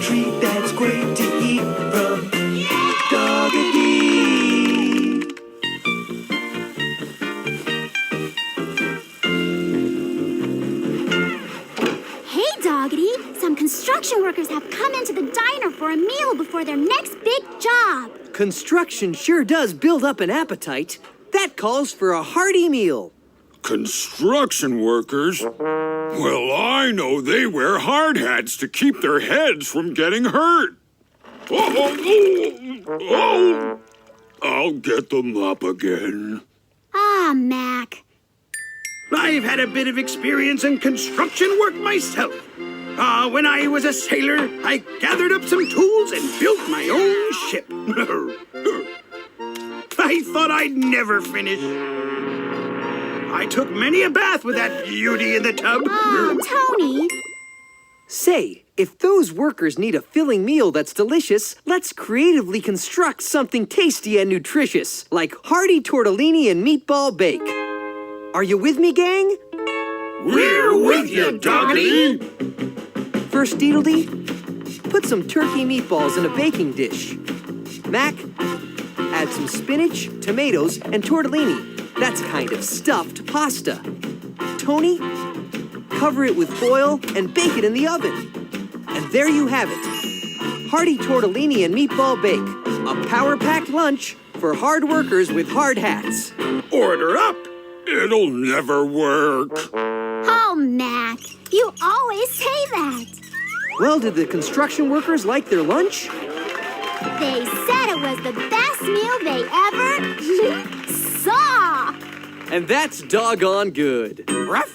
treat that's great to eat from Doggity. Hey, Doggity! Some construction workers have come into the diner for a meal before their next big job. Construction sure does build up an appetite. That calls for a hearty meal. Construction workers? Well, I know they wear hard hats to keep their heads from getting hurt. Oh. I'll get them up again. Ah, Mac. I've had a bit of experience in construction work myself. When I was a sailor, I gathered up some tools and built my own ship. I thought I'd never finish. I took many a bath with that beauty in the tub. Oh, Tony. Say, if those workers need a filling meal that's delicious, let's creatively construct something tasty and nutritious, like Hearty Tortellini and Meatball Bake. Are you with me, gang? We're with you, Doggity. First, Deedledee, put some turkey meatballs in a baking dish. Mac, add some spinach, tomatoes, and tortellini. That's kind of stuffed pasta. Tony, cover it with foil and bake it in the oven. And there you have it. Hearty Tortellini and Meatball Bake. A power-packed lunch for hard workers with hard hats. Order up. It'll never work. Oh, Mac. You always say that. Well, did the construction workers like their lunch? They said it was the best meal they ever saw. And that's doggone good. Ruff.